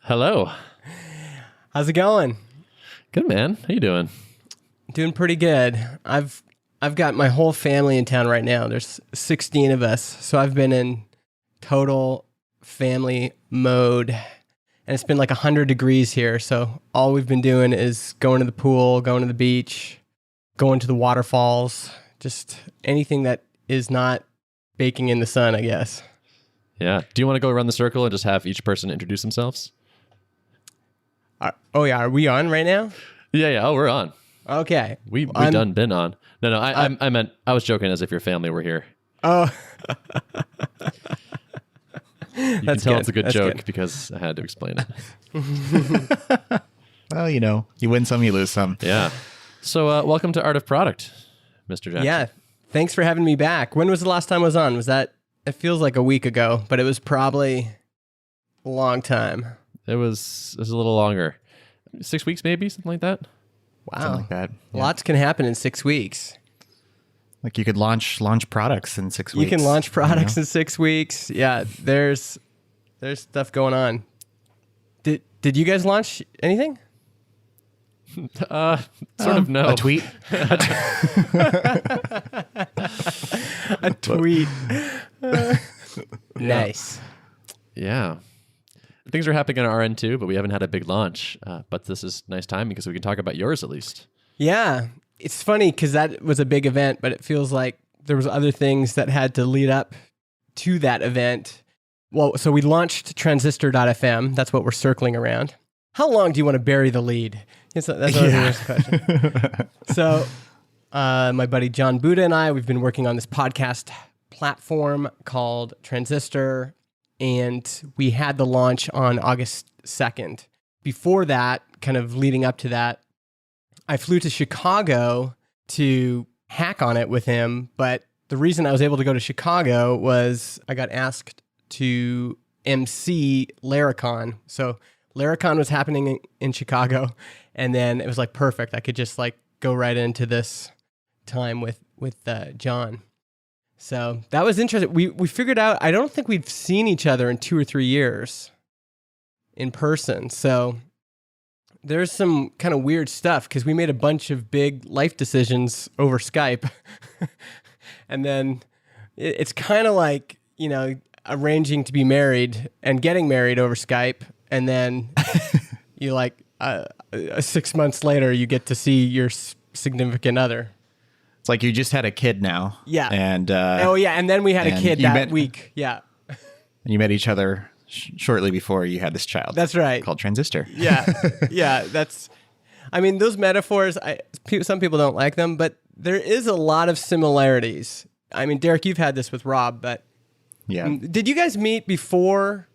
Hello. How's it going? Good, man. How you doing? Doing pretty good. I've got my whole family in town right now. There's 16 of us, so I've been in total family mode. And it's been like 100 degrees here, so all we've been doing is going to the pool, going to the beach, going to the waterfalls, just anything that is not baking in the sun, I guess. Yeah. Do you want to go around the circle and just have each person introduce themselves? Are we on right now? Yeah. Oh, we're on. Okay. We done been on. No. I meant I was joking as if your family were here. Oh. You can tell it's a good joke because I had to explain it. Well, you win some, you lose some. Yeah. So welcome to Art of Product, Mr. Jackson. Yeah. Thanks for having me back. When was the last time I was on? It feels like a week ago, but it was probably a long time. It was a little longer. 6 weeks maybe, something like that. Wow. Something like that. Yeah. Lots can happen in 6 weeks. Like you could launch products in 6 weeks. You can launch products in 6 weeks. Yeah, there's stuff going on. Did you guys launch anything? Sort of no. A tweet? A tweet. Nice. Yeah. Things are happening on our end too, but we haven't had a big launch. But this is nice time because we can talk about yours at least. Yeah. It's funny because that was a big event, but it feels like there was other things that had to lead up to that event. Well, so we launched transistor.fm. That's what we're circling around. How long do you want to bury the lead? That's always the first question. So my buddy Jon Buda and I, we've been working on this podcast platform called Transistor, and we had the launch on August 2nd. Before that, kind of leading up to that, I flew to Chicago to hack on it with him, but the reason I was able to go to Chicago was I got asked to MC Laracon. So Laracon was happening in Chicago, and then it was like perfect. I could just like go right into this time with Jon. So that was interesting. We figured out, I don't think we've seen each other in 2 or 3 years in person. So there's some kind of weird stuff because we made a bunch of big life decisions over Skype. And then it's kind of like, arranging to be married and getting married over Skype. And then you 6 months later, you get to see your significant other. It's like you just had a kid now. Yeah. And and then we had a kid that week. Yeah. And you met each other shortly before you had this child. That's right. Called Transistor. Yeah. Yeah. Those metaphors, some people don't like them, but there is a lot of similarities. I mean, Derek, you've had this with Rob, but yeah. Did you guys meet before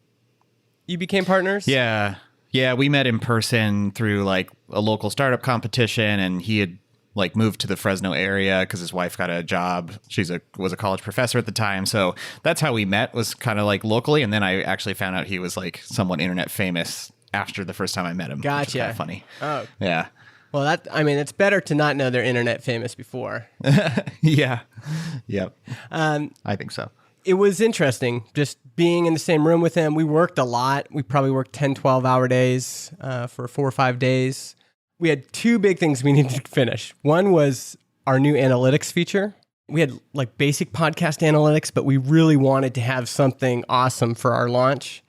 you became partners? Yeah. Yeah. We met in person through like a local startup competition, and he had moved to the Fresno area because his wife got a job. Was a college professor at the time. So that's how we met, was kind of like locally. And then I actually found out he was like somewhat internet famous after the first time I met him. Gotcha. Which was kind of funny. Oh. Yeah. Well, it's better to not know they're internet famous before. Yeah. Yep. I think so. It was interesting just being in the same room with him. We worked a lot. We probably worked 10, 12-hour days for 4 or 5 days. We had 2 big things we needed to finish. One was our new analytics feature. We had like basic podcast analytics, but we really wanted to have something awesome for our launch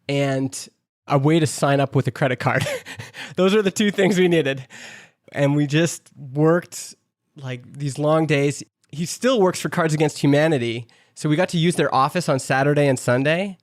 and a way to sign up with a credit card. Those are the 2 things we needed. And we just worked like these long days. He still works for Cards Against Humanity. So we got to use their office on Saturday and Sunday.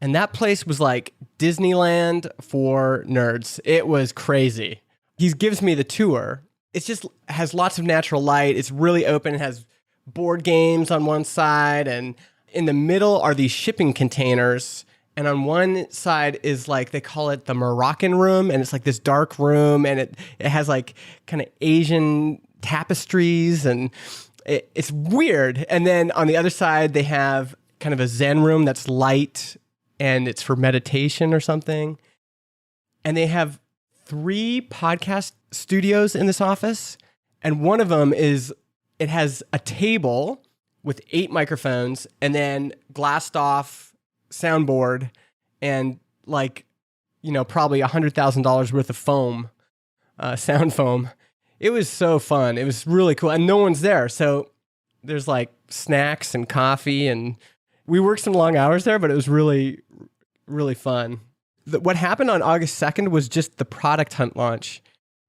And that place was like Disneyland for nerds. It was crazy. He gives me the tour. It just has lots of natural light. It's really open. It has board games on one side. And in the middle are these shipping containers. And on one side is like, they call it the Moroccan room. And it's like this dark room. And it has like kind of Asian tapestries. And it's weird. And then on the other side, they have kind of a Zen room that's light. And it's for meditation or something. And they have 3 podcast studios in this office. And one of them it has a table with 8 microphones and then glassed off soundboard and probably $100,000 worth of foam, sound foam. It was so fun. It was really cool. And no one's there. So there's like snacks and coffee, and we worked some long hours there, but it was really, really fun. What happened on August 2nd was just the product hunt launch.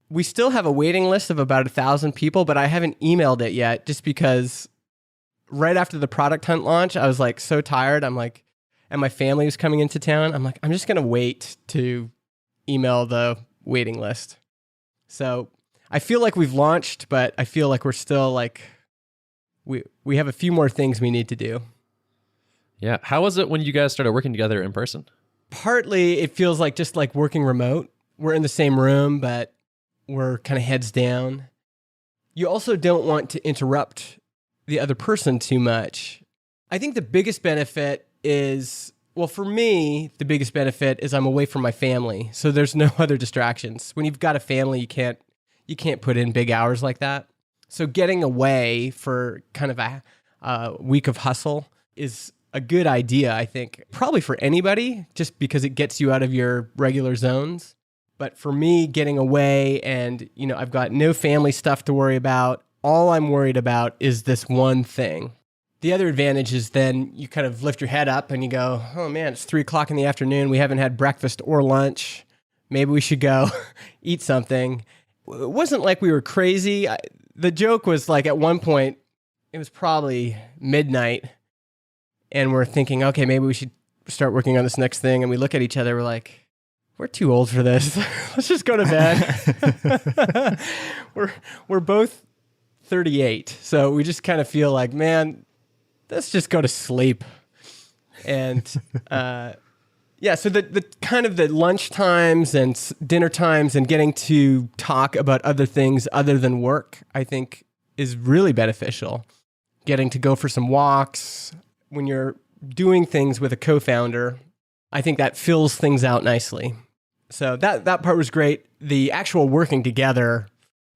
We still have a waiting list of about 1,000 people, but I haven't emailed it yet just because right after the product hunt launch, I was like so tired. I'm like, and my family was coming into town. I'm like, I'm just going to wait to email the waiting list. So I feel like we've launched, but I feel like we're still like, we have a few more things we need to do. Yeah. How was it when you guys started working together in person? Partly it feels like just like working remote. We're in the same room, but we're kind of heads down. You also don't want to interrupt the other person too much. I think the biggest benefit is, well, for me, the biggest benefit is I'm away from my family. So there's no other distractions. When you've got a family, you can't put in big hours like that. So getting away for kind of a week of hustle is a good idea, I think, probably for anybody, just because it gets you out of your regular zones. But for me, getting away and, I've got no family stuff to worry about. All I'm worried about is this one thing. The other advantage is then you kind of lift your head up and you go, oh man, it's 3:00 in the afternoon. We haven't had breakfast or lunch. Maybe we should go eat something. It wasn't like we were crazy. The joke was like at one point, it was probably midnight and we're thinking, okay, maybe we should start working on this next thing. And we look at each other, we're like, we're too old for this. Let's just go to bed. We're both 38. So we just kind of feel like, man, let's just go to sleep. And so the kind of the lunch times and dinner times and getting to talk about other things other than work, I think is really beneficial. Getting to go for some walks when you're doing things with a co-founder, I think that fills things out nicely. So that part was great. The actual working together,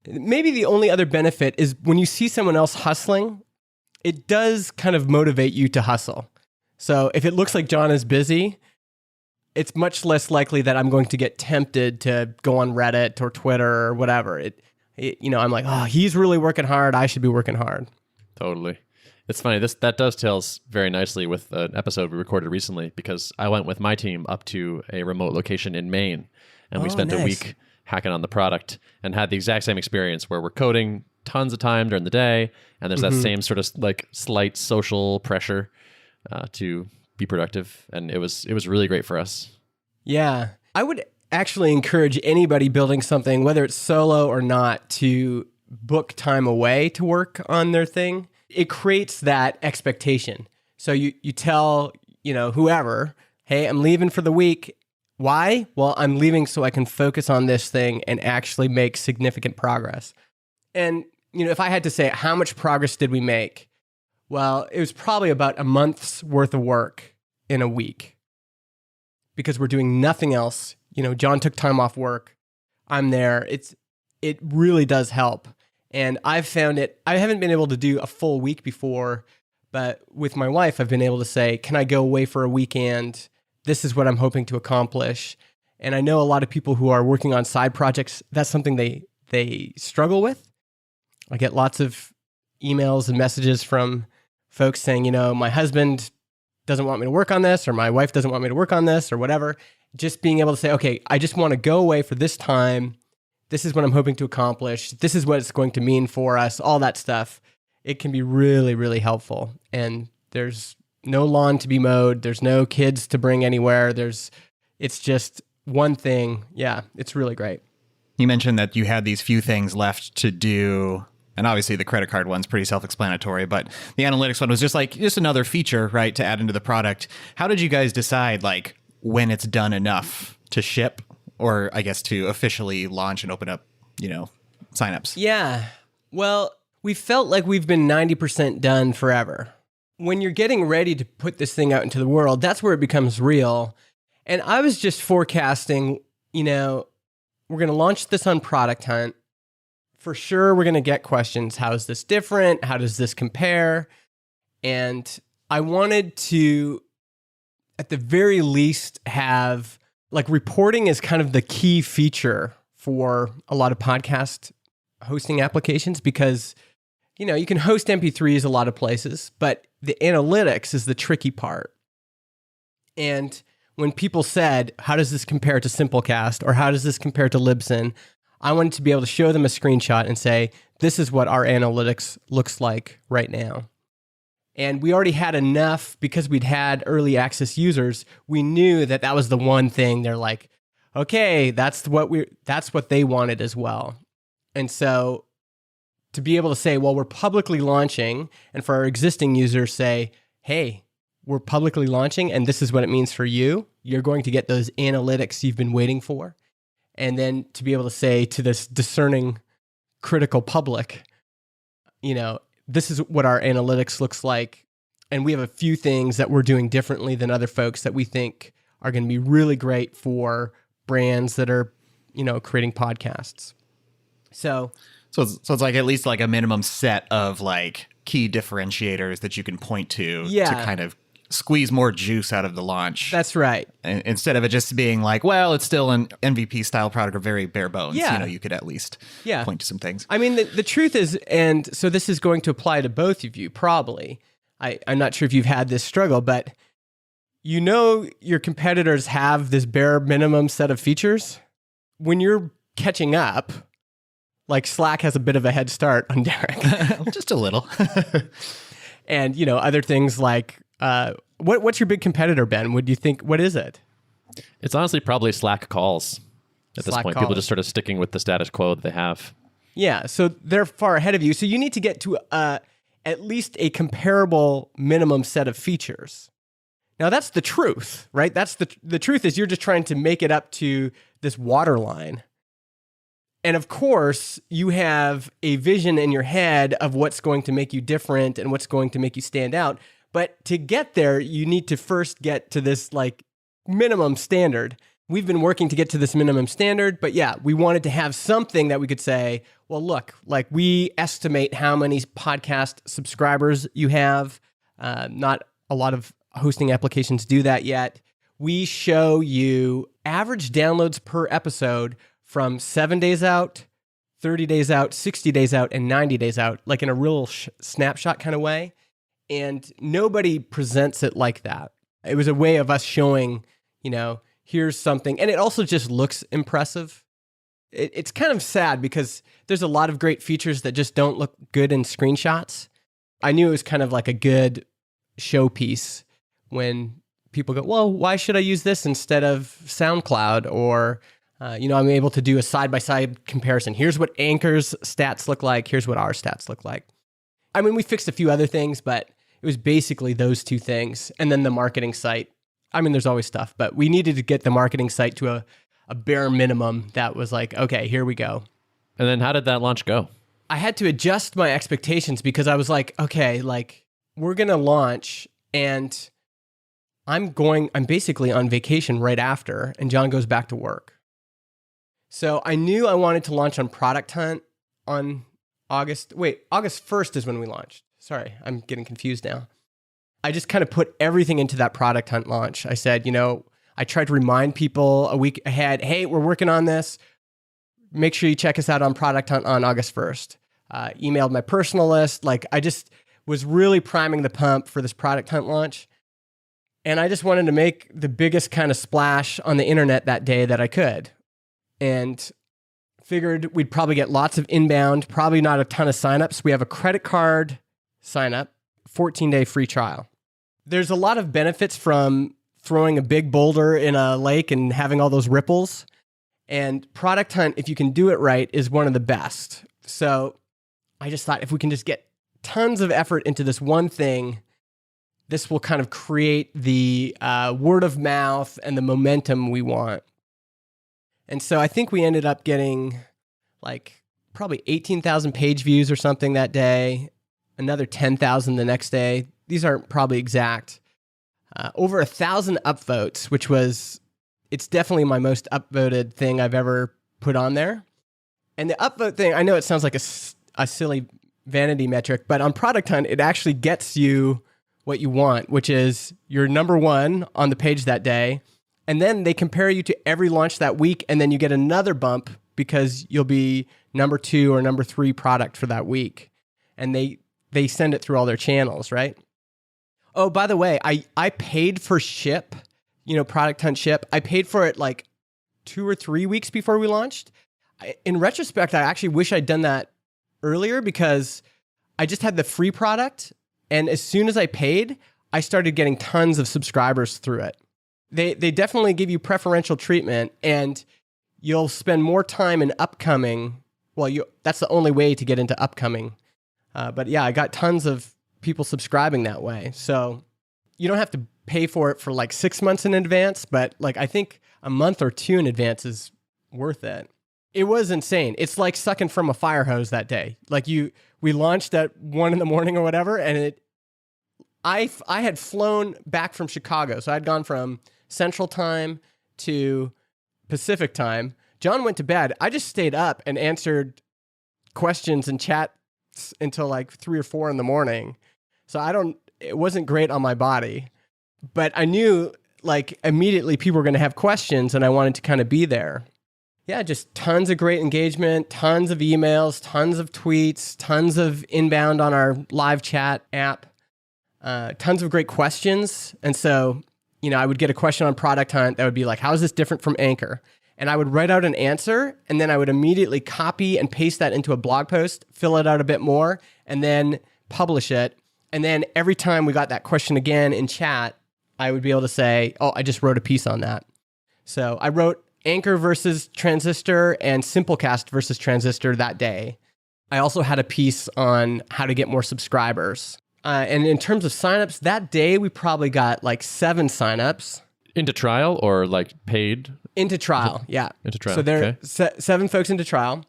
maybe the only other benefit is when you see someone else hustling, it does kind of motivate you to hustle. So if it looks like Jon is busy, it's much less likely that I'm going to get tempted to go on Reddit or Twitter or whatever. I'm like, oh, he's really working hard. I should be working hard. Totally. It's funny. That dovetails very nicely with an episode we recorded recently because I went with my team up to a remote location in Maine, and we spent a week hacking on the product and had the exact same experience where we're coding tons of time during the day, and there's that same sort of like slight social pressure to be productive, and it was really great for us. Yeah. I would actually encourage anybody building something, whether it's solo or not, to book time away to work on their thing. It creates that expectation. So you tell, whoever, hey, I'm leaving for the week. Why? Well, I'm leaving so I can focus on this thing and actually make significant progress. And, if I had to say how much progress did we make? Well, it was probably about a month's worth of work in a week because we're doing nothing else. Jon took time off work. I'm there. It really does help. And I've found it, I haven't been able to do a full week before, but with my wife, I've been able to say, can I go away for a weekend? This is what I'm hoping to accomplish. And I know a lot of people who are working on side projects, that's something they struggle with. I get lots of emails and messages from folks saying, my husband doesn't want me to work on this, or my wife doesn't want me to work on this, or whatever. Just being able to say, okay, I just want to go away for this time. This is what I'm hoping to accomplish. This is what it's going to mean for us, all that stuff. It can be really, really helpful. And there's no lawn to be mowed. There's no kids to bring anywhere. It's just one thing. Yeah, it's really great. You mentioned that you had these few things left to do. And obviously the credit card one's pretty self-explanatory, but the analytics one was just another feature, right, to add into the product. How did you guys decide when it's done enough to ship? Or I guess to officially launch and open up, signups. Yeah. Well, we felt like we've been 90% done forever. When you're getting ready to put this thing out into the world, that's where it becomes real. And I was just forecasting, we're going to launch this on Product Hunt. For sure, we're going to get questions. How is this different? How does this compare? And I wanted to, at the very least, have like reporting is kind of the key feature for a lot of podcast hosting applications because, you can host MP3s a lot of places, but the analytics is the tricky part. And when people said, how does this compare to Simplecast or how does this compare to Libsyn? I wanted to be able to show them a screenshot and say, this is what our analytics looks like right now. And we already had enough because we'd had early access users. We knew that that was the one thing they're like, okay, that's what they wanted as well. And so to be able to say, well, we're publicly launching, and for our existing users say, hey, we're publicly launching and this is what it means for you. You're going to get those analytics you've been waiting for. And then to be able to say to this discerning, critical public, this is what our analytics looks like. And we have a few things that we're doing differently than other folks that we think are going to be really great for brands that are, creating podcasts. So it's like at least like a minimum set of like key differentiators that you can point to kind of squeeze more juice out of the launch. That's right. Instead of it just being like, well, it's still an MVP style product or very bare bones. You could at least point to some things. I mean, the truth is, and so this is going to apply to both of you probably. I'm not sure if you've had this struggle, but your competitors have this bare minimum set of features. When you're catching up, like Slack has a bit of a head start on Derek. Just a little. And, other things like, what's your big competitor, Ben? What is it? It's honestly probably Slack calls at this point. People just sort of sticking with the status quo that they have. Yeah, so they're far ahead of you. So you need to get to at least a comparable minimum set of features. Now, that's the truth, right? That's the truth is you're just trying to make it up to this waterline. And of course, you have a vision in your head of what's going to make you different and what's going to make you stand out. But to get there, you need to first get to this like minimum standard. We've been working to get to this minimum standard, but we wanted to have something that we could say, well, look, like we estimate how many podcast subscribers you have. Not a lot of hosting applications do that yet. We show you average downloads per episode from 7 days out, 30 days out, 60 days out, and 90 days out, like in a real snapshot kind of way. And nobody presents it like that. It was a way of us showing, here's something. And it also just looks impressive. It's kind of sad because there's a lot of great features that just don't look good in screenshots. I knew it was kind of like a good showpiece when people go, well, why should I use this instead of SoundCloud? Or, I'm able to do a side-by-side comparison. Here's what Anchor's stats look like. Here's what our stats look like. I mean, we fixed a few other things, but it was basically those two things. And then the marketing site. I mean, there's always stuff, but we needed to get the marketing site to a bare minimum that was like, okay, here we go. And then how did that launch go? I had to adjust my expectations because I was like, okay, like we're going to launch and I'm basically on vacation right after, and Jon goes back to work. So I knew I wanted to launch on Product Hunt on August 1st is when we launched. Sorry, I'm getting confused now. I just kind of put everything into that Product Hunt launch. I said, I tried to remind people a week ahead, hey, we're working on this. Make sure you check us out on Product Hunt on August 1st. Emailed my personal list. Like I just was really priming the pump for this Product Hunt launch. And I just wanted to make the biggest kind of splash on the internet that day that I could. And figured we'd probably get lots of inbound, probably not a ton of signups. We have a credit card sign up, 14-day free trial. There's a lot of benefits from throwing a big boulder in a lake and having all those ripples. And Product Hunt, if you can do it right, is one of the best. So I just thought if we can just get tons of effort into this one thing, this will kind of create the word of mouth and the momentum we want. And so I think we ended up getting like probably 18,000 page views or something that day, another 10,000 the next day. These aren't probably exact. Over 1,000 upvotes, it's definitely my most upvoted thing I've ever put on there. And the upvote thing, I know it sounds like a silly vanity metric, but on Product Hunt, it actually gets you what you want, which is you're number one on the page that day, And then they compare you to every launch that week, and then you get another bump because you'll be number 2 or number 3 product for that week. And they send it through all their channels, right? Oh, by the way, I paid for Ship, Product Hunt Ship. I paid for it like 2 or 3 weeks before we launched. In retrospect, I actually wish I'd done that earlier because I just had the free product. And as soon as I paid, I started getting tons of subscribers through it. They definitely give you preferential treatment, and you'll spend more time in upcoming. Well, that's the only way to get into upcoming. But yeah, I got tons of people subscribing that way. So you don't have to pay for it for like 6 months in advance, but like I think a month or 2 in advance is worth it. It was insane. It's like sucking from a fire hose that day. Like we launched at 1 a.m. or whatever, and I had flown back from Chicago. So I'd gone from Central Time to Pacific Time. Jon went to bed. I just stayed up and answered questions and chats until like 3 or 4 in the morning. So it wasn't great on my body, but I knew like immediately people were going to have questions and I wanted to kind of be there. Yeah, just tons of great engagement, tons of emails, tons of tweets, tons of inbound on our live chat app, tons of great questions. And so, I would get a question on Product Hunt that would be like, how is this different from Anchor? And I would write out an answer, and then I would immediately copy and paste that into a blog post, fill it out a bit more, and then publish it. And then every time we got that question again in chat, I would be able to say, oh, I just wrote a piece on that. So I wrote Anchor versus Transistor and Simplecast versus Transistor that day. I also had a piece on how to get more subscribers. And in terms of signups, that day we probably got like 7 signups. Into trial or like paid? Into trial, yeah. Into trial. So there are 7 folks into trial.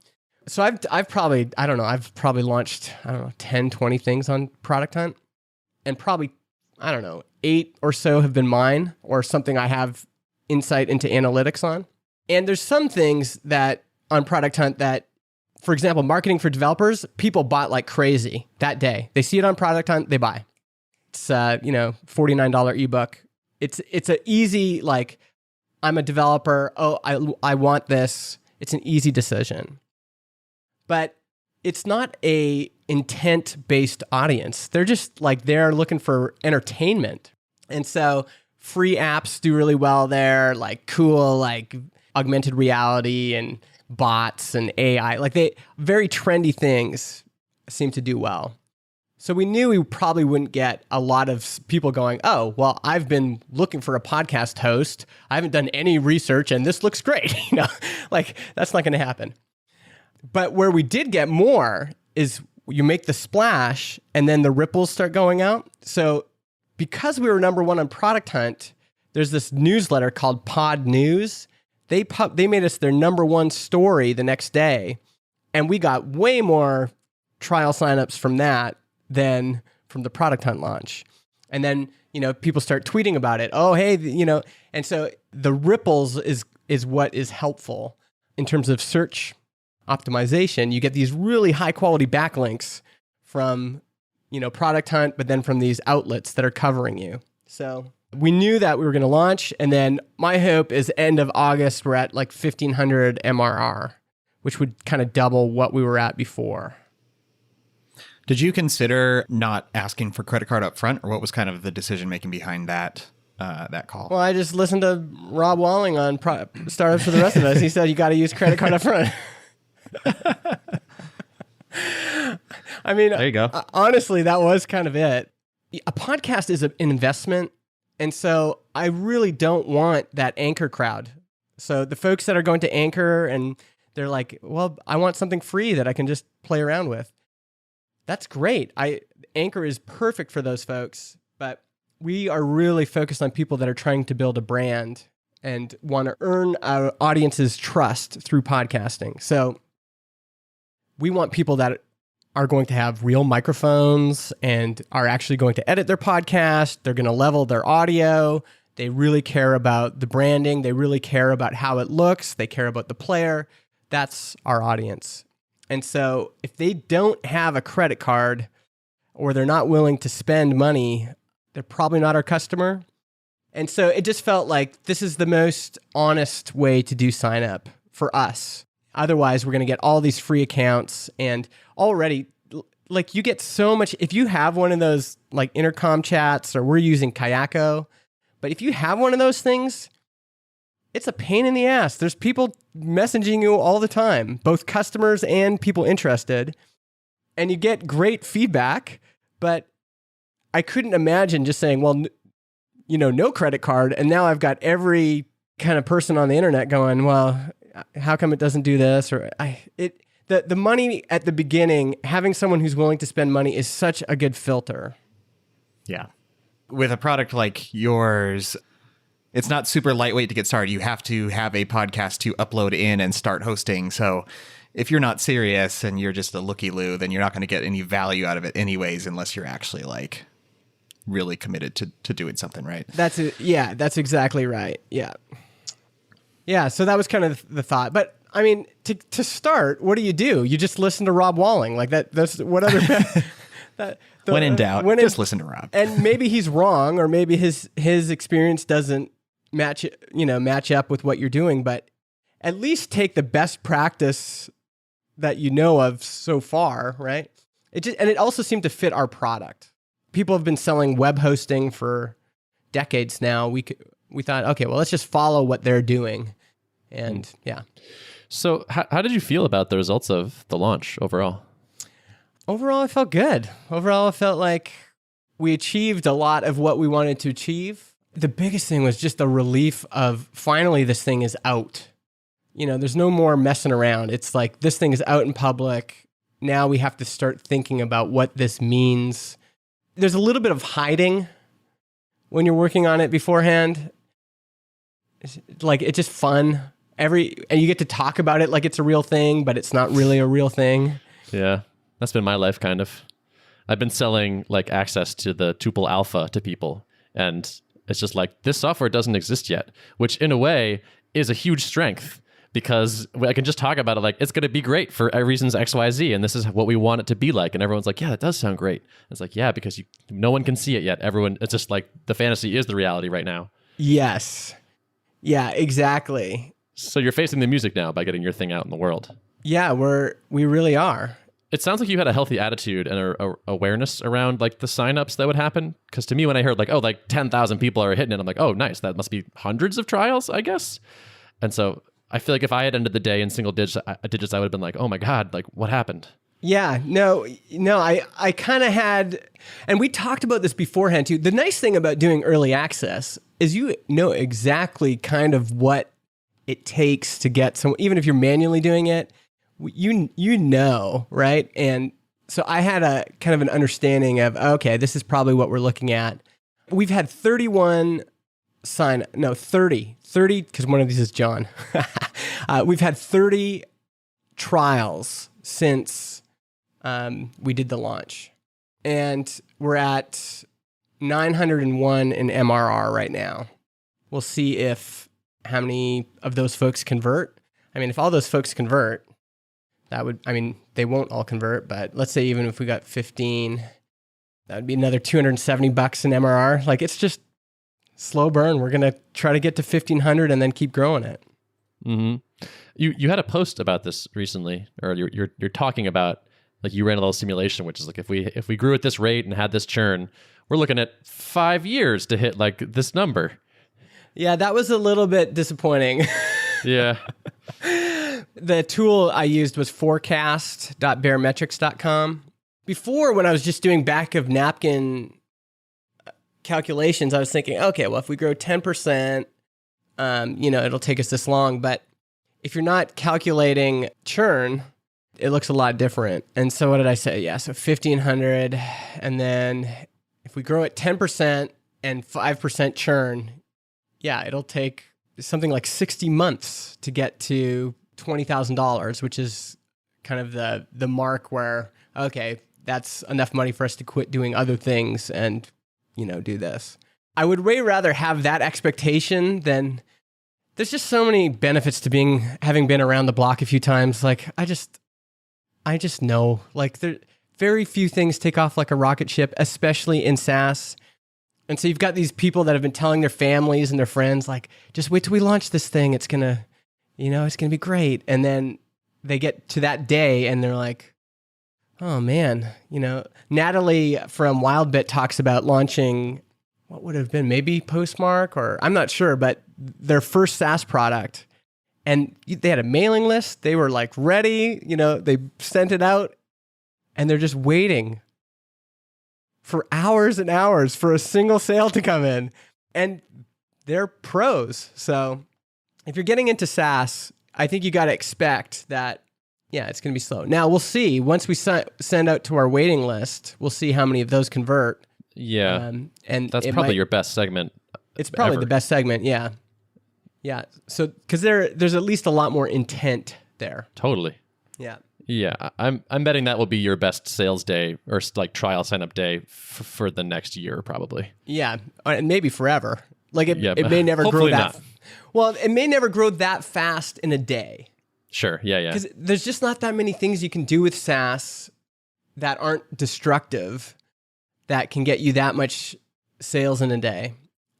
So I've probably launched, 10, 20 things on Product Hunt. And probably, 8 or so have been mine or something I have insight into analytics on. And there's some things that on Product Hunt that, for example, marketing for developers, people bought like crazy that day. They see it on Product Hunt, they buy. It's $49 ebook. It's an easy, like, I'm a developer. Oh, I want this. It's an easy decision. But it's not a intent-based audience. They're just like, they're looking for entertainment. And so free apps do really well there, like cool, like augmented reality and bots and AI, like very trendy things seem to do well. So we knew we probably wouldn't get a lot of people going, oh, well, I've been looking for a podcast host. I haven't done any research and this looks great. Like that's not going to happen. But where we did get more is you make the splash and then the ripples start going out. So because we were number 1 on Product Hunt, there's this newsletter called Pod News. They made us their number 1 story the next day, and we got way more trial signups from that than from the Product Hunt launch. And then, people start tweeting about it. Oh, hey, and so the ripples is what is helpful in terms of search optimization. You get these really high quality backlinks from, Product Hunt, but then from these outlets that are covering you. So we knew that we were going to launch, and then my hope is end of August, we're at like 1,500 MRR, which would kind of double what we were at before. Did you consider not asking for credit card up front, or what was kind of the decision making behind that call? Well, I just listened to Rob Walling on Startups for the Rest of Us. He said you got to use credit card up front. I mean, there you go. Honestly, that was kind of it. A podcast is an investment. And so I really don't want that Anchor crowd. So the folks that are going to Anchor and they're like, well, I want something free that I can just play around with. That's great. Anchor is perfect for those folks. But we are really focused on people that are trying to build a brand and want to earn our audience's trust through podcasting. So we want people that are going to have real microphones and are actually going to edit their podcast. They're going to level their audio. They really care about the branding. They really care about how it looks. They care about the player. That's our audience. And so if they don't have a credit card or they're not willing to spend money, they're probably not our customer. And so it just felt like this is the most honest way to do sign up for us. Otherwise, we're going to get all these free accounts, and already, like, you get so much. If you have one of those like intercom chats, or we're using Kayako, but if you have one of those things, it's a pain in the ass. There's people messaging you all the time, both customers and people interested, and you get great feedback. But I couldn't imagine just saying, well, no credit card, and now I've got every kind of person on the internet going, well, how come it doesn't do this? Or the money at the beginning, having someone who's willing to spend money is such a good filter. Yeah. With a product like yours, it's not super lightweight to get started. You have to have a podcast to upload in and start hosting. So if you're not serious and you're just a looky-loo, then you're not going to get any value out of it anyways, unless you're actually like really committed to doing something, right? That's it. Yeah, that's exactly right. Yeah. Yeah, so that was kind of the thought. But I mean, to start, what do? You just listen to Rob Walling. Like that's what other when in doubt, just listen to Rob. And maybe he's wrong, or maybe his experience doesn't match up with what you're doing, but at least take the best practice that you know of so far, right? It also seemed to fit our product. People have been selling web hosting for decades now. We thought, okay, well, let's just follow what they're doing. And yeah. So how did you feel about the results of the launch overall? Overall, I felt good. Overall, I felt like we achieved a lot of what we wanted to achieve. The biggest thing was just the relief of finally this thing is out. There's no more messing around. It's like this thing is out in public. Now we have to start thinking about what this means. There's a little bit of hiding when you're working on it beforehand. Like, it's just fun. And you get to talk about it like it's a real thing, but it's not really a real thing. Yeah, that's been my life, kind of. I've been selling like access to the tuple alpha to people, and it's just like, this software doesn't exist yet, which in a way is a huge strength, because I can just talk about it like it's going to be great for reasons X, Y, Z, and this is what we want it to be like. And everyone's like, yeah, that does sound great. It's like, yeah, because no one can see it yet. It's just like the fantasy is the reality right now. Yes. Yeah, exactly. So you're facing the music now by getting your thing out in the world. Yeah, we really are. It sounds like you had a healthy attitude and a awareness around like the signups that would happen. Because to me, when I heard like 10,000 people are hitting it, I'm like, oh, nice. That must be hundreds of trials, I guess. And so I feel like if I had ended the day in single digits, I would have been like, oh my God, like what happened? Yeah, no, I kind of had, and we talked about this beforehand too. The nice thing about doing early access is you know exactly kind of what it takes to get some, even if you're manually doing it, you know, right? And so I had a kind of an understanding of, okay, this is probably what we're looking at. We've had 30, because one of these is John. We've had 30 trials since we did the launch. And we're at 901 in MRR right now. We'll see how many of those folks convert. I mean, if all those folks convert, they won't all convert, but let's say even if we got 15, that would be another $270 in MRR. Like, it's just slow burn. We're going to try to get to 1,500 and then keep growing it. Mm-hmm. You had a post about this recently, or you're talking about, like, you ran a little simulation, which is like, if we grew at this rate and had this churn, we're looking at 5 years to hit like this number. Yeah, that was a little bit disappointing. Yeah. The tool I used was forecast.baremetrics.com. Before, when I was just doing back of napkin calculations, I was thinking, okay, well, if we grow 10%, it'll take us this long. But if you're not calculating churn, it looks a lot different. And so what did I say? Yeah, so 1,500. And then if we grow at 10% and 5% churn, yeah, it'll take something like 60 months to get to $20,000, which is kind of the mark where, okay, that's enough money for us to quit doing other things and, do this. I would way rather have that expectation than, there's just so many benefits to having been around the block a few times. Like, I just know, like, very few things take off like a rocket ship, especially in SaaS. And so you've got these people that have been telling their families and their friends, like, just wait till we launch this thing. It's going to, it's going to be great. And then they get to that day and they're like, oh man, Natalie from WildBit talks about launching, what would have been, maybe Postmark, or I'm not sure, but their first SaaS product. And they had a mailing list. They were like ready, they sent it out and they're just waiting for hours and hours for a single sale to come in. And they're pros. So if you're getting into SaaS, I think you got to expect that, it's going to be slow. Now we'll see. Once we send out to our waiting list, we'll see how many of those convert. Yeah. And that's probably your best segment. It's probably the best segment. Yeah. Yeah. So, because there's at least a lot more intent there. Totally. Yeah. Yeah. I'm betting that will be your best sales day or like trial sign up day for the next year, probably. Yeah. And maybe forever. Like it may never grow hopefully that. Not. Well, it may never grow that fast in a day. Sure. Yeah. Yeah. Because there's just not that many things you can do with SaaS that aren't destructive that can get you that much sales in a day.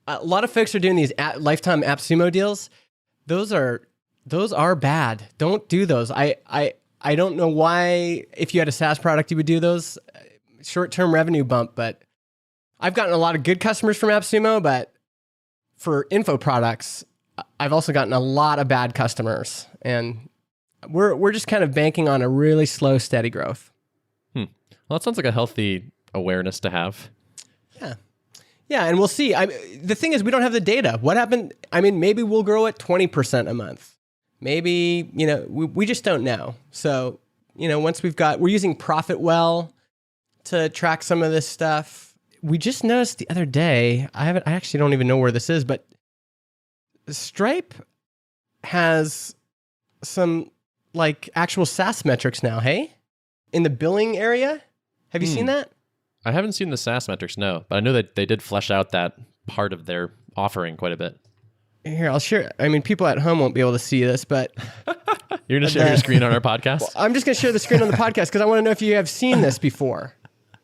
A lot of folks are doing these lifetime AppSumo deals. Those are bad. Don't do those. I don't know why, if you had a SaaS product, you would do those. Short-term revenue bump, but I've gotten a lot of good customers from AppSumo, but for info products, I've also gotten a lot of bad customers. And we're just kind of banking on a really slow, steady growth. Well, that sounds like a healthy awareness to have. Yeah. Yeah, and we'll see. The thing is, we don't have the data. What happened? Maybe we'll grow at 20% a month. Maybe, we just don't know. So, once we're using ProfitWell to track some of this stuff. We just noticed the other day, I actually don't even know where this is, but Stripe has some like actual SaaS metrics now, hey? In the billing area? Have you seen that? I haven't seen the SaaS metrics, no, but I know that they did flesh out that part of their offering quite a bit. Here, I'll share. People at home won't be able to see this, but... You're going to share your screen on our podcast? Well, I'm just going to share the screen on the podcast because I want to know if you have seen this before.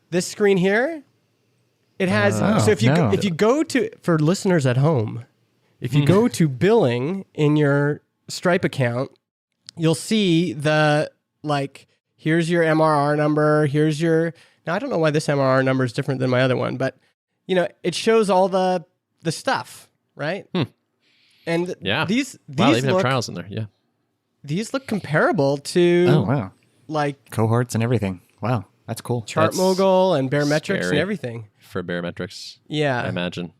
This screen here, it has... so if you go to... For listeners at home, if you go to billing in your Stripe account, you'll see the, here's your MRR number, here's your... Now, I don't know why this MRR number is different than my other one, but, it shows all the stuff, right? And these they even have trials in there, yeah. These look comparable to... cohorts and everything. Wow, that's cool. ChartMogul and Barometrics and everything. For Barometrics, yeah, I imagine.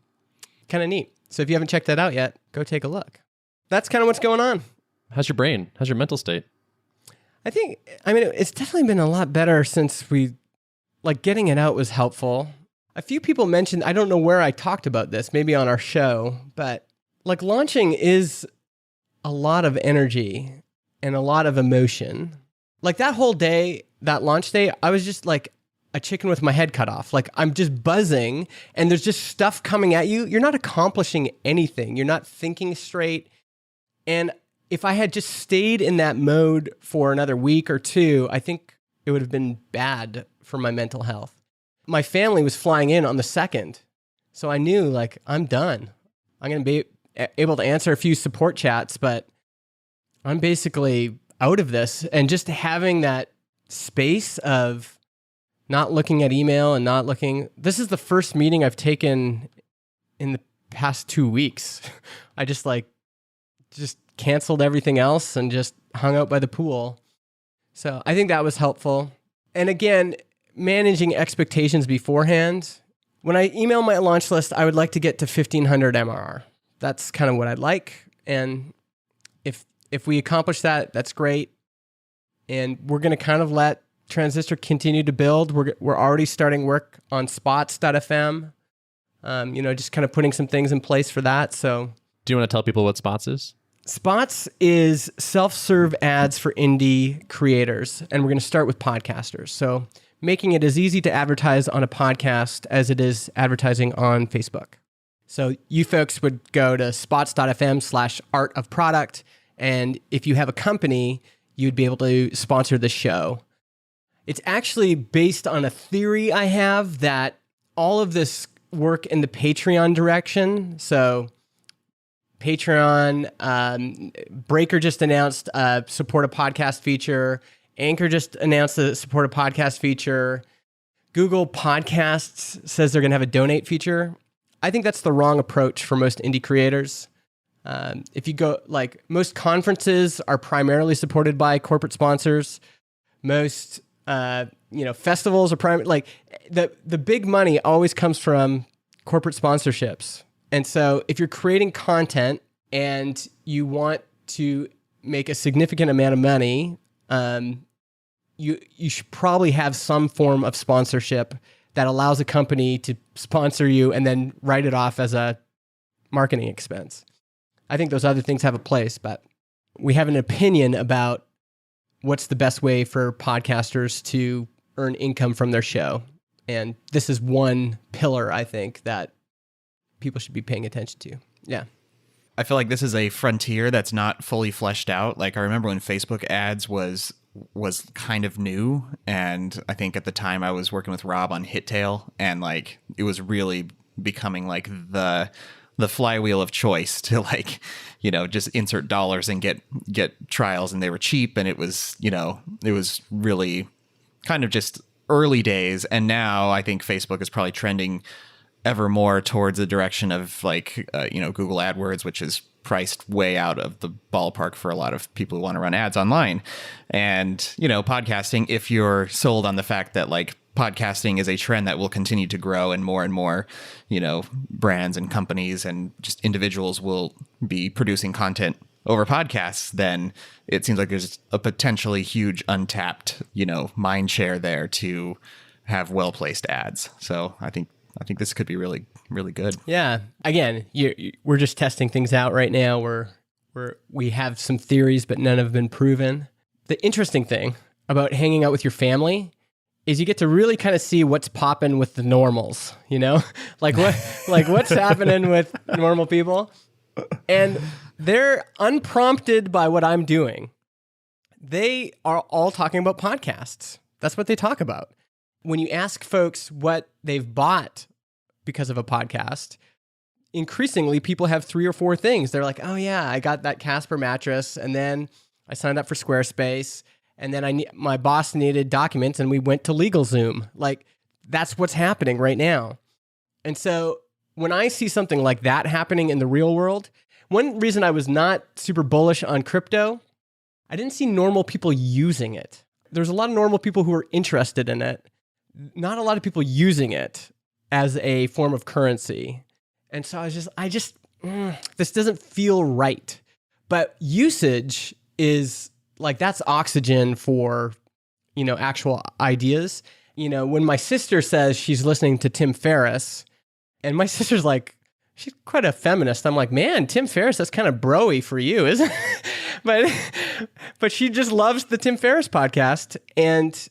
Kind of neat. So if you haven't checked that out yet, go take a look. That's kind of what's going on. How's your brain? How's your mental state? I think, it's definitely been a lot better since getting it out was helpful. A few people mentioned, I don't know where I talked about this, maybe on our show, but launching is a lot of energy and a lot of emotion. That whole day, that launch day, I was just like a chicken with my head cut off. I'm just buzzing and there's just stuff coming at you. You're not accomplishing anything. You're not thinking straight. And if I had just stayed in that mode for another week or two, I think it would have been bad for my mental health. My family was flying in on the 2nd. So I knew I'm done. I'm going to be able to answer a few support chats, but I'm basically out of this. And just having that space of not looking at email and not looking... This is the first meeting I've taken in the past 2 weeks. I just canceled everything else and just hung out by the pool. So I think that was helpful. And again, managing expectations beforehand. When I email my launch list, I would like to get to 1,500 MRR. That's kind of what I'd like. And if we accomplish that, that's great. And we're going to kind of let Transistor continue to build. We're already starting work on Spots.fm. Just kind of putting some things in place for that. So, do you want to tell people what Spots is? Spots is self-serve ads for indie creators, and we're going to start with podcasters. So making it as easy to advertise on a podcast as it is advertising on Facebook. So you folks would go to spots.fm/artofproduct, and if you have a company, you'd be able to sponsor the show. It's actually based on a theory I have that all of this work in the Patreon direction. So Patreon, Breaker just announced support a podcast feature. Anchor just announced the support a podcast feature. Google Podcasts says they're going to have a donate feature. I think that's the wrong approach for most indie creators. If you go, like, most conferences are primarily supported by corporate sponsors. Most, festivals are like the big money always comes from corporate sponsorships. And so if you're creating content and you want to make a significant amount of money, you should probably have some form of sponsorship that allows a company to sponsor you and then write it off as a marketing expense. I think those other things have a place, but we have an opinion about what's the best way for podcasters to earn income from their show. And this is one pillar, I think, that people should be paying attention to. Yeah. I feel like this is a frontier that's not fully fleshed out. Like, I remember when Facebook ads was kind of new, and I think at the time I was working with Rob on Hittail, and like it was really becoming like the flywheel of choice to, like, just insert dollars and get trials, and they were cheap, and it was really kind of just early days. And now I think Facebook is probably trending ever more towards the direction of like Google AdWords, which is priced way out of the ballpark for a lot of people who want to run ads online. And podcasting, if you're sold on the fact that like podcasting is a trend that will continue to grow and more brands and companies and just individuals will be producing content over podcasts, then it seems like there's a potentially huge untapped mind share there to have well-placed ads. So I think this could be really, really good. Yeah. Again, we're just testing things out right now. We have some theories, but none have been proven. The interesting thing about hanging out with your family is you get to really kind of see what's popping with the normals, like what's happening with normal people. And they're unprompted by what I'm doing. They are all talking about podcasts. That's what they talk about. When you ask folks what they've bought because of a podcast, increasingly people have 3 or 4 things. They're like, oh yeah, I got that Casper mattress, and then I signed up for Squarespace, and then my boss needed documents, and we went to LegalZoom. Like, that's what's happening right now. And so when I see something like that happening in the real world, one reason I was not super bullish on crypto, I didn't see normal people using it. There's a lot of normal people who are interested in it, not a lot of people using it as a form of currency. And so this doesn't feel right. But usage is like, that's oxygen for, actual ideas. When my sister says she's listening to Tim Ferriss, and my sister's like, she's quite a feminist. I'm like, man, Tim Ferriss, that's kind of bro-y for you, isn't it? But she just loves the Tim Ferriss podcast. And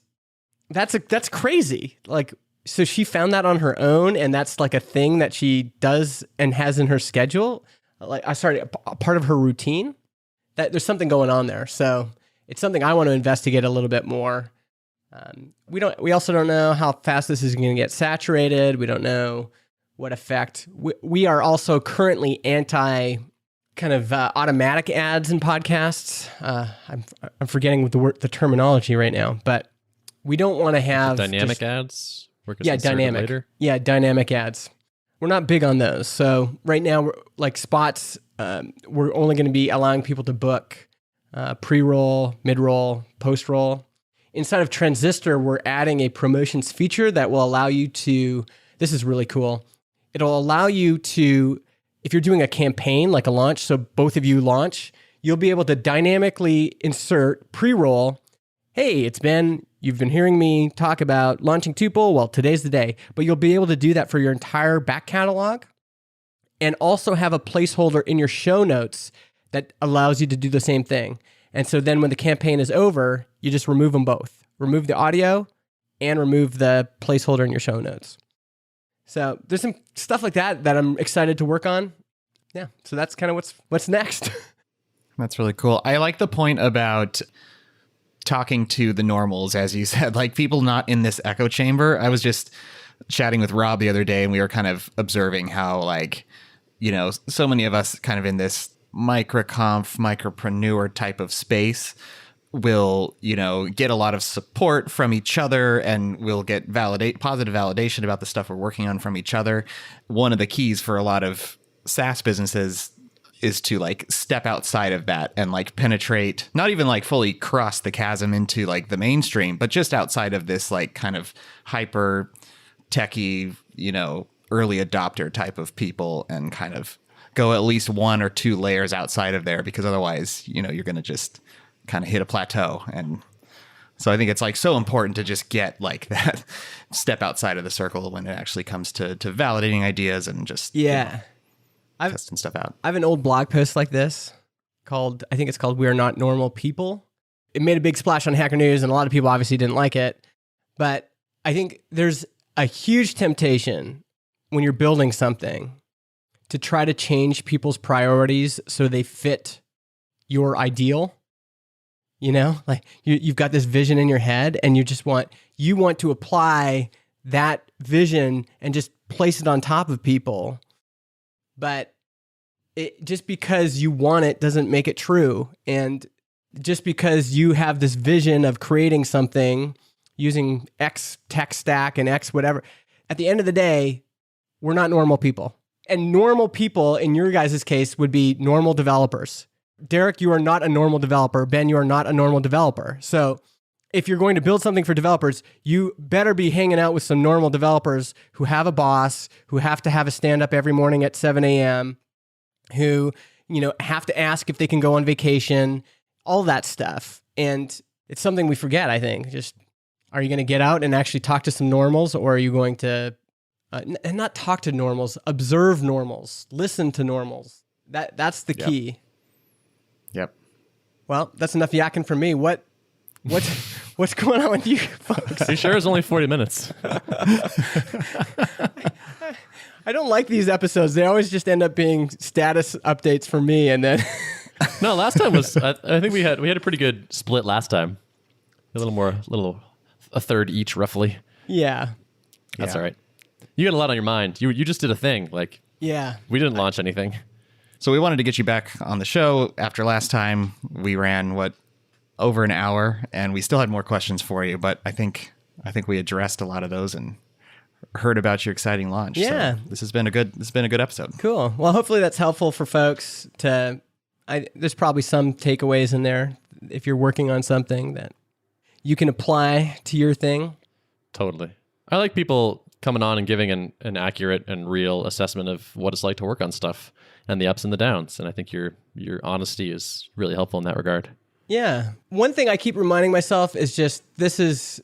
that's crazy. Like, so she found that on her own, and that's like a thing that she does and has in her schedule. Like, a part of her routine. That there's something going on there. So it's something I want to investigate a little bit more. We also don't know how fast this is going to get saturated. We don't know what effect. We are also currently anti kind of automatic ads in podcasts. I'm forgetting the terminology right now, but we don't want to have dynamic ads. Dynamic. Later. Yeah, dynamic ads. We're not big on those. So right now, we're, like spots, we're only going to be allowing people to book pre-roll, mid-roll, post-roll. Inside of Transistor, we're adding a promotions feature that will allow you to, this is really cool. It'll allow you to, if you're doing a campaign, like a launch, so both of you launch, you'll be able to dynamically insert pre-roll. Hey, you've been hearing me talk about launching Tuple. Well, today's the day. But you'll be able to do that for your entire back catalog, and also have a placeholder in your show notes that allows you to do the same thing. And so then when the campaign is over, you just remove them both. Remove the audio and remove the placeholder in your show notes. So there's some stuff like that I'm excited to work on. Yeah, so that's kind of what's next. That's really cool. I like the point about talking to the normals, as you said, like people not in this echo chamber. I was just chatting with Rob the other day, and we were kind of observing how, like, you know, so many of us kind of in this micropreneur type of space will, you know, get a lot of support from each other, and we'll get positive validation about the stuff we're working on from each other. One of the keys for a lot of SaaS businesses is to like step outside of that and like penetrate, not even like fully cross the chasm into like the mainstream, but just outside of this like kind of hyper techie, you know, early adopter type of people, and kind of go at least 1 or 2 layers outside of there, because otherwise, you know, you're going to just kind of hit a plateau. And so I think it's like so important to just get like that step outside of the circle when it actually comes to validating ideas and just, you know, testing stuff out. I have an old blog post like this called, I think it's called "We Are Not Normal People." It made a big splash on Hacker News, and a lot of people obviously didn't like it. But I think there's a huge temptation when you're building something to try to change people's priorities so they fit your ideal. You know, like you've got this vision in your head, and you want to apply that vision and just place it on top of people. But just because you want it doesn't make it true. And just because you have this vision of creating something using X tech stack and X whatever, at the end of the day, we're not normal people. And normal people, in your guys' case, would be normal developers. Derek, you are not a normal developer. Ben, you are not a normal developer. So if you're going to build something for developers, you better be hanging out with some normal developers who have a boss, who have to have a stand-up every morning at 7 a.m., who, you know, have to ask if they can go on vacation, all that stuff. And it's something we forget, I think. Just, are you going to get out and actually talk to some normals, or are you going to and not talk to normals, observe normals, listen to normals? That's the key. Yep. Well, that's enough yakking for me. What's going on with you folks? Are you sure it's only 40 minutes? I don't like these episodes. They always just end up being status updates for me, and then No, last time was I think we had a pretty good split last time. A third each roughly. Yeah. That's all right. You got a lot on your mind. You just did a thing. Like, yeah. We didn't launch anything. So we wanted to get you back on the show after last time. We ran over an hour, and we still had more questions for you, but I think we addressed a lot of those and heard about your exciting launch. Yeah. So this has been a good episode. Cool. Well, hopefully that's helpful for folks there's probably some takeaways in there if you're working on something that you can apply to your thing. Totally. I like people coming on and giving an accurate and real assessment of what it's like to work on stuff and the ups and the downs. And I think your honesty is really helpful in that regard. Yeah. One thing I keep reminding myself is just, this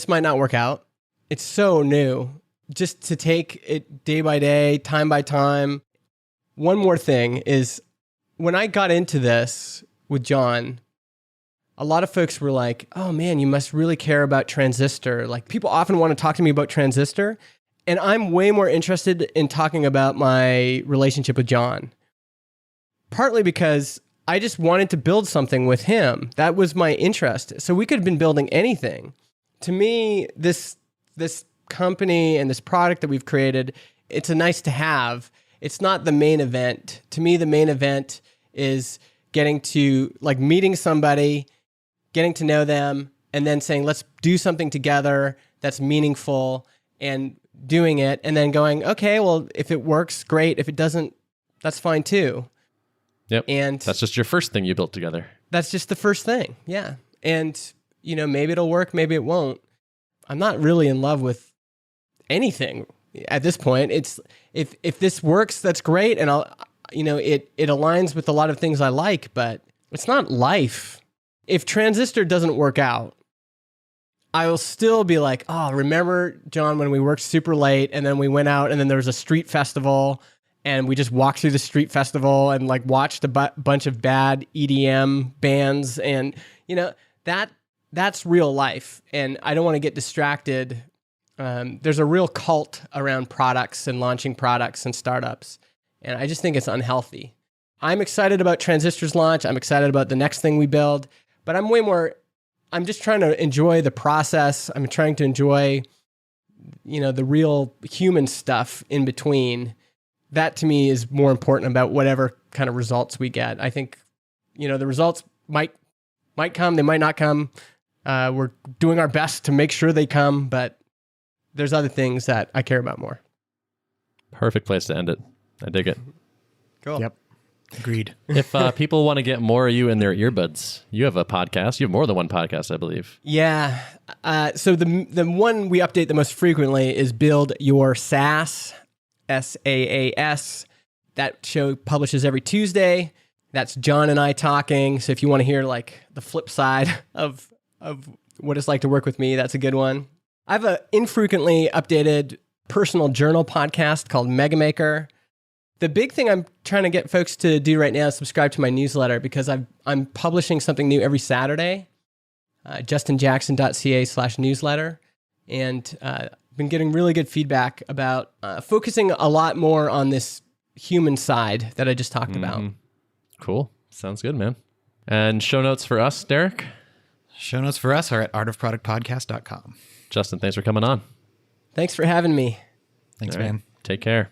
might not work out. It's so new. Just to take it day by day, time by time. One more thing is, when I got into this with Jon, a lot of folks were like, oh man, you must really care about Transistor. Like, people often want to talk to me about Transistor, and I'm way more interested in talking about my relationship with Jon. Partly because I just wanted to build something with him. That was my interest. So we could have been building anything. To me, this company and this product that we've created, it's a nice to have. It's not the main event. To me, the main event is getting to, like, meeting somebody, getting to know them, and then saying, let's do something together that's meaningful, and doing it, and then going, okay, well, if it works, great. If it doesn't, that's fine too. Yep. And that's just your first thing you built together. That's just the first thing. Yeah. And, you know, maybe it'll work, maybe it won't. I'm not really in love with anything at this point. It's, if this works, that's great. And it aligns with a lot of things I like, but it's not life. If Transistor doesn't work out, I will still be like, oh, remember, Jon, when we worked super late and then we went out and then there was a street festival and we just walked through the street festival and like watched a bunch of bad EDM bands, and, you know, that's real life. And I don't want to get distracted. There's a real cult around products and launching products and startups, and I just think it's unhealthy. I'm excited about Transistor's launch. I'm excited about the next thing we build, but I'm just trying to enjoy the process. I'm trying to enjoy the real human stuff in between, that to me is more important about whatever kind of results we get. I think, the results might come, they might not come. We're doing our best to make sure they come, but there's other things that I care about more. Perfect place to end it. I dig it. Cool. Yep. Agreed. If people want to get more of you in their earbuds, you have a podcast. You have more than one podcast, I believe. Yeah. So the one we update the most frequently is Build Your SaaS, SaaS. That show publishes every Tuesday. That's Jon and I talking. So if you want to hear like the flip side of what it's like to work with me, that's a good one. I have an infrequently updated personal journal podcast called Mega Maker. The big thing I'm trying to get folks to do right now is subscribe to my newsletter, because I'm publishing something new every Saturday, justinjackson.ca/newsletter. And been getting really good feedback about focusing a lot more on this human side that I just talked about. Cool. Sounds good, man. And show notes for us, Derek? Show notes for us are at artofproductpodcast.com. Justin, thanks for coming on. Thanks for having me. Thanks, All right. man. Take care.